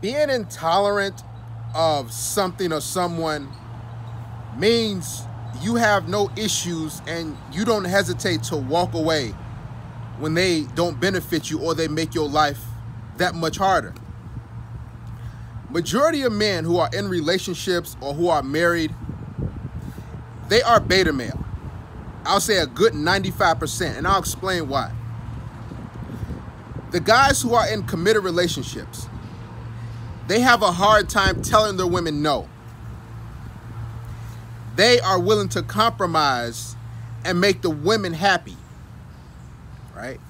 Being intolerant of something or someone means you have no issues and you don't hesitate to walk away when they don't benefit you or they make your life that much harder. Majority of men who are in relationships or who are married, they are beta male. I'll say a good 95%, and I'll explain why. The guys who are in committed relationships, they have a hard time telling their women no. They are willing to compromise and make the women happy, right?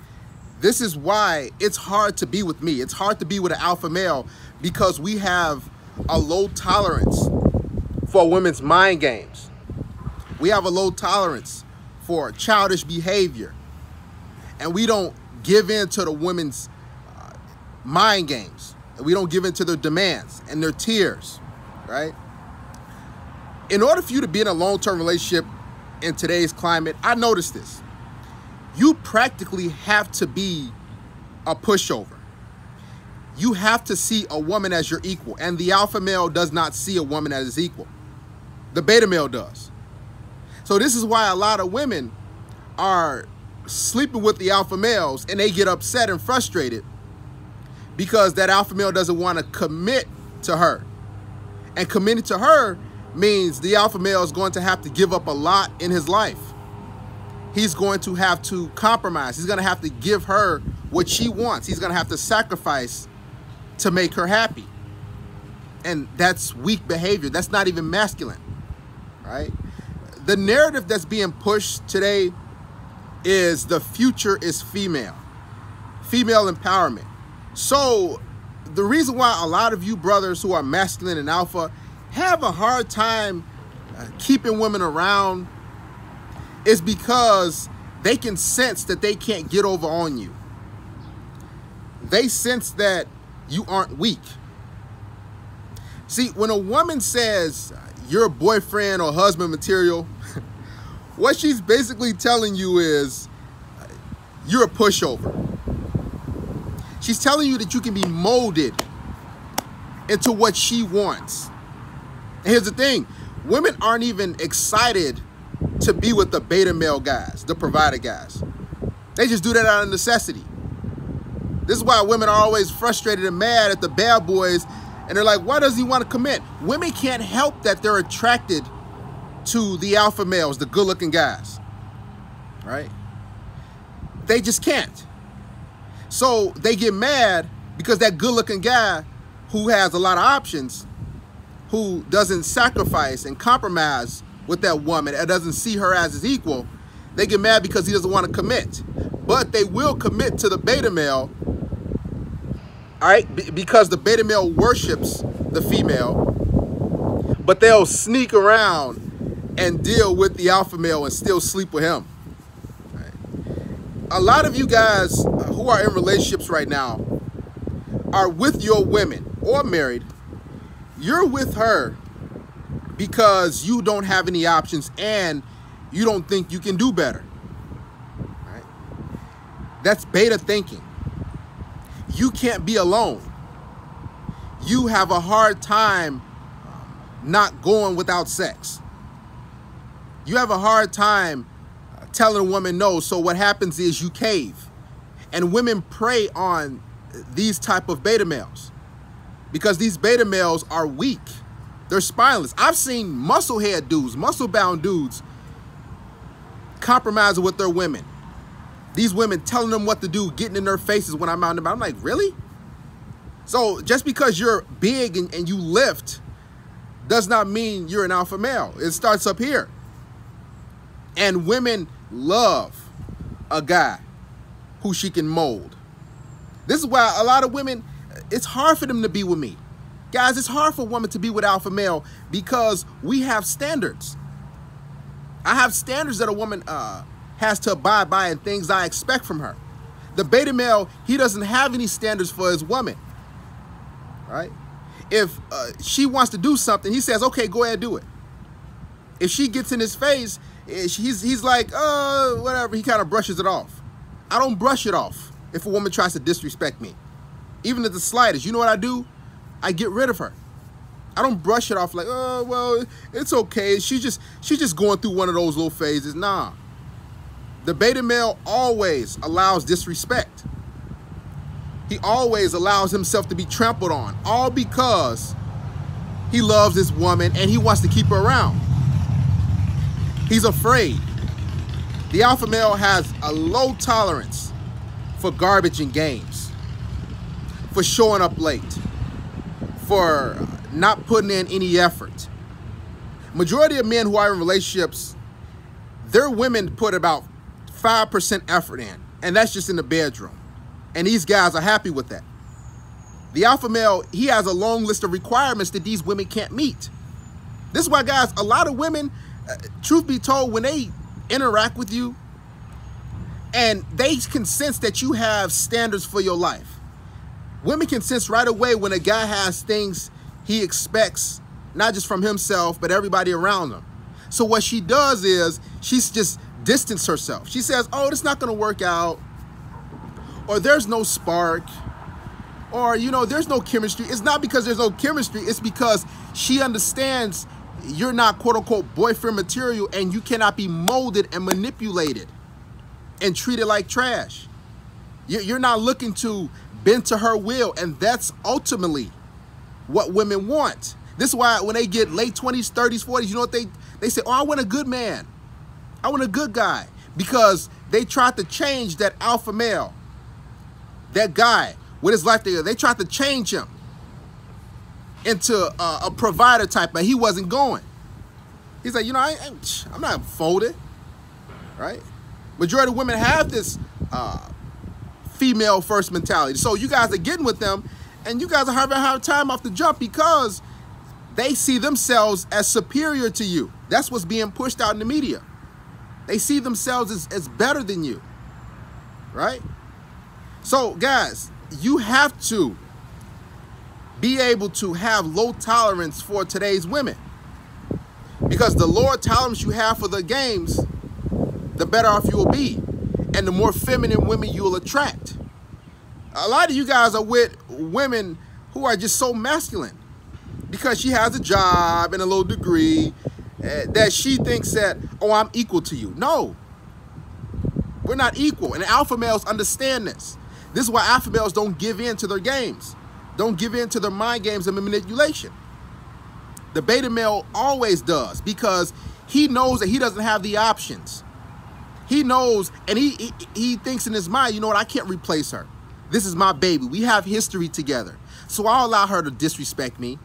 This is why it's hard to be with me. It's hard to be with an alpha male because we have a low tolerance for women's mind games. We have a low tolerance for childish behavior. And we don't give in to the women's mind games. We don't give in to their demands and their tears, right? In order for you to be in a long-term relationship in today's climate, I noticed this. You practically have to be a pushover. You have to see a woman as your equal, and the alpha male does not see a woman as his equal. The beta male does. So this is why a lot of women are sleeping with the alpha males and they get upset and frustrated because that alpha male doesn't want to commit to her. And committing to her means the alpha male is going to have to give up a lot in his life. He's going to have to compromise. He's going to have to give her what she wants. He's going to have to sacrifice to make her happy. And that's weak behavior. That's not even masculine, right? The narrative that's being pushed today is the future is female. Female empowerment. So the reason why a lot of you brothers who are masculine and alpha have a hard time keeping women around is because they can sense that they can't get over on you. They sense that you aren't weak. See, when a woman says you're boyfriend or husband material, what she's basically telling you is you're a pushover. She's telling you that you can be molded into what she wants. And here's the thing, women aren't even excited to be with the beta male guys, the provider guys. They just do that out of necessity. This is why women are always frustrated and mad at the bad boys, and they're like, why does he want to commit? Women can't help that they're attracted to the alpha males, the good-looking guys, right? They just can't. So they get mad because that good-looking guy who has a lot of options, who doesn't sacrifice and compromise with that woman and doesn't see her as his equal, they get mad because he doesn't want to commit. But they will commit to the beta male, all right, because the beta male worships the female, but they'll sneak around and deal with the alpha male and still sleep with him. Right? A lot of you guys who are in relationships right now are with your women or married. You're with her because you don't have any options and you don't think you can do better. Right? That's beta thinking. You can't be alone. You have a hard time not going without sex. You have a hard time telling a woman no, so what happens is you cave. And women prey on these type of beta males because these beta males are weak. They're spineless. I've seen muscle-head dudes, muscle-bound dudes compromising with their women. These women telling them what to do, getting in their faces when I'm out and about. I'm like, really? So just because you're big and you lift does not mean you're an alpha male. It starts up here. And women love a guy who she can mold. This is why a lot of women, it's hard for them to be with me. Guys, it's hard for a woman to be with alpha male because we have standards. I have standards that a woman has to abide by and things I expect from her. The beta male, he doesn't have any standards for his woman, right? If she wants to do something, he says, okay, go ahead and do it. If she gets in his face, he's like, whatever, he kind of brushes it off. I don't brush it off if a woman tries to disrespect me, even at the slightest. You know what I do? I get rid of her. I don't brush it off like, oh, well, it's okay. She's just going through one of those little phases. Nah. The beta male always allows disrespect. He always allows himself to be trampled on, all because he loves this woman and he wants to keep her around. He's afraid. The alpha male has a low tolerance for garbage in games, for showing up late, for not putting in any effort. Majority of men who are in relationships, their women put about 5% effort in, and that's just in the bedroom. And these guys are happy with that. The alpha male, he has a long list of requirements that these women can't meet. This is why, guys, a lot of women, truth be told, when they interact with you and they can sense that you have standards for your life. Women can sense right away when a guy has things he expects, not just from himself, but everybody around him. So what she does is she's just distance herself. She says, oh, it's not going to work out, or there's no spark, or, you know, there's no chemistry. It's not because there's no chemistry. It's because she understands you're not quote unquote boyfriend material, and you cannot be molded and manipulated and treated like trash. You're not looking to bend to her will, and that's ultimately what women want. This is why when they get late 20s, 30s, 40s, you know what they say? Oh, I want a good man. I want a good guy. Because they tried to change that alpha male, that guy with his life together. They tried to change him into a provider type, but he wasn't going. He's like, you know, I'm not folded, right? Majority of women have this female first mentality. So you guys are getting with them, and you guys are having a hard time off the jump because they see themselves as superior to you. That's what's being pushed out in the media. They see themselves as better than you, right? So guys, you have to be able to have low tolerance for today's women, because the lower tolerance you have for the games, the better off you will be, and the more feminine women you will attract. A lot of you guys are with women who are just so masculine because she has a job and a little degree that she thinks that, oh, I'm equal to you. No, we're not equal. And alpha males understand this. This is why alpha males don't give in to their games, don't give in to their mind games and manipulation. The beta male always does, because he knows that he doesn't have the options. He knows, and he thinks in his mind, you know what, I can't replace her. This is my baby. We have history together. So I'll allow her to disrespect me.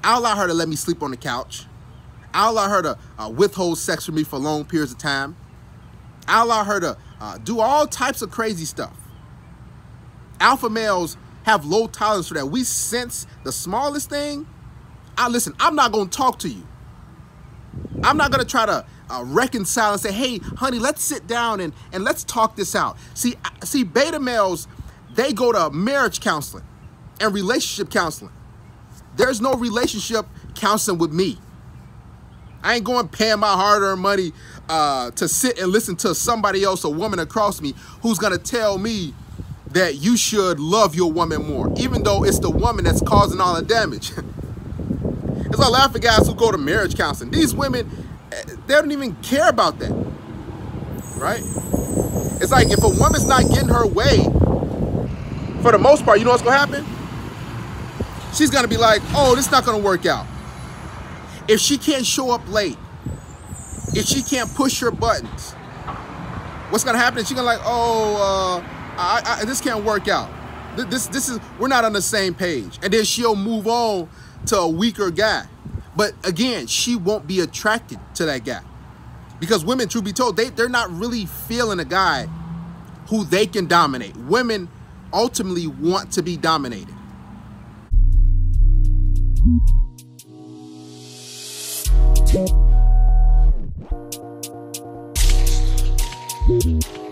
I'll allow her to let me sleep on the couch. I'll allow her to withhold sex from me for long periods of time. I'll allow her to do all types of crazy stuff. Alpha males have low tolerance for that. We sense the smallest thing. Listen, I'm not going to talk to you. I'm not going to try to reconcile and say, hey, honey, let's sit down and let's talk this out. See, beta males, they go to marriage counseling and relationship counseling. There's no relationship counseling with me. I ain't going paying my hard-earned money to sit and listen to somebody else, a woman across me, who's going to tell me that you should love your woman more, even though it's the woman that's causing all the damage. There's a lot of guys who go to marriage counseling. These women, they don't even care about that, right? It's like if a woman's not getting her way, for the most part, you know what's going to happen? She's going to be like, oh, this is not going to work out. If she can't show up late, if she can't push her buttons, what's going to happen is she's going to like, oh, this can't work out. This is, we're not on the same page. And then she'll move on to a weaker guy. But again, she won't be attracted to that guy. Because women, truth be told, they're not really feeling a guy who they can dominate. Women ultimately want to be dominated. Thank you.